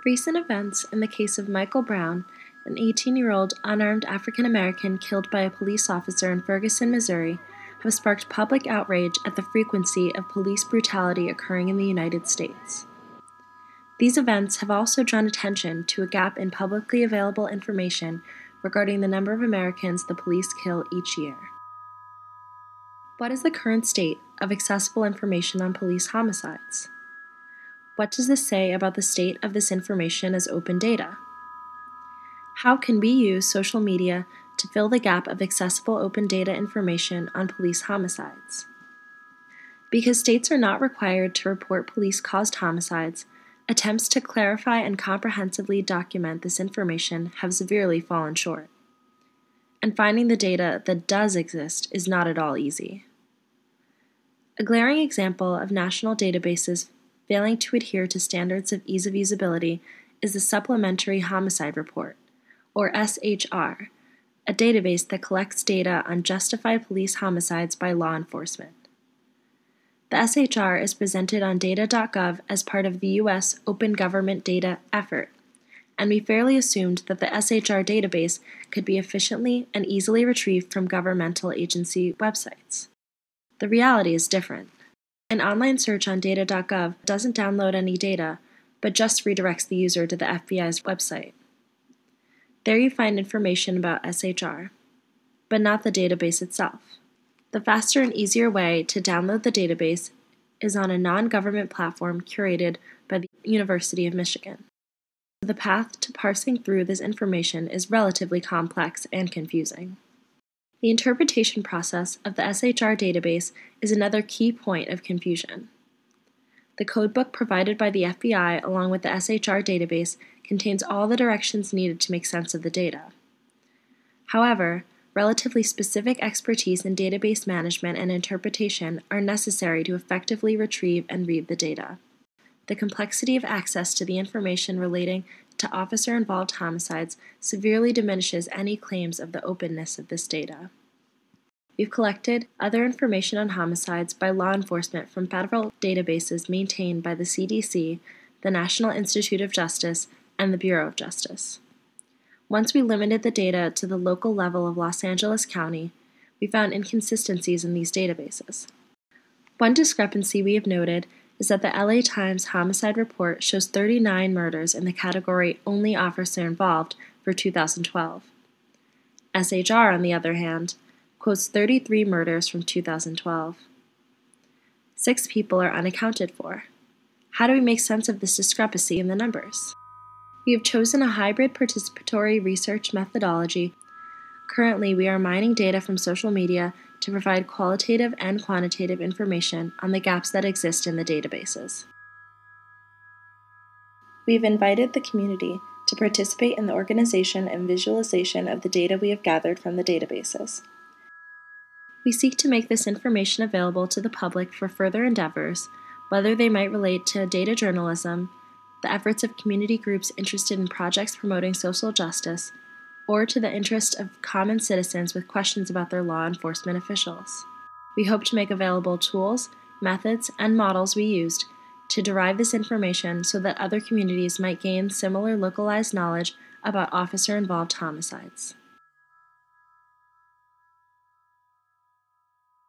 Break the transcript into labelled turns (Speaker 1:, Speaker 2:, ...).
Speaker 1: Recent events in the case of Michael Brown, an 18-year-old unarmed African American killed by a police officer in Ferguson, Missouri, have sparked public outrage at the frequency of police brutality occurring in the United States. These events have also drawn attention to a gap in publicly available information regarding the number of Americans the police kill each year. What is the current state of accessible information on police homicides? What does this say about the state of this information as open data? How can we use social media to fill the gap of accessible open data information on police homicides? Because states are not required to report police-caused homicides, attempts to clarify and comprehensively document this information have severely fallen short. And finding the data that does exist is not at all easy. A glaring example of national databases failing to adhere to standards of ease of usability is the Supplementary Homicide Report, or SHR, a database that collects data on justified police homicides by law enforcement. The SHR is presented on data.gov as part of the U.S. Open Government Data effort, and we fairly assumed that the SHR database could be efficiently and easily retrieved from governmental agency websites. The reality is different. An online search on data.gov doesn't download any data, but just redirects the user to the FBI's website. There you find information about SHR, but not the database itself. The faster and easier way to download the database is on a non-government platform curated by the University of Michigan. The path to parsing through this information is relatively complex and confusing. The interpretation process of the SHR database is another key point of confusion. The codebook provided by the FBI along with the SHR database contains all the directions needed to make sense of the data. However, relatively specific expertise in database management and interpretation are necessary to effectively retrieve and read the data. The complexity of access to the information relating to officer-involved homicides severely diminishes any claims of the openness of this data. We've collected other information on homicides by law enforcement from federal databases maintained by the CDC, the National Institute of Justice, and the Bureau of Justice. Once we limited the data to the local level of Los Angeles County, we found inconsistencies in these databases. One discrepancy we have noted is that the LA Times homicide report shows 39 murders in the category Only Officer Involved for 2012. SHR, on the other hand, quotes 33 murders from 2012. 6 people are unaccounted for. How do we make sense of this discrepancy in the numbers? We have chosen a hybrid participatory research methodology. Currently, we are mining data from social media to provide qualitative and quantitative information on the gaps that exist in the databases. We've invited the community to participate in the organization and visualization of the data we have gathered from the databases. We seek to make this information available to the public for further endeavors, whether they might relate to data journalism, the efforts of community groups interested in projects promoting social justice, or to the interest of common citizens with questions about their law enforcement officials. We hope to make available tools, methods, and models we used to derive this information so that other communities might gain similar localized knowledge about officer-involved homicides.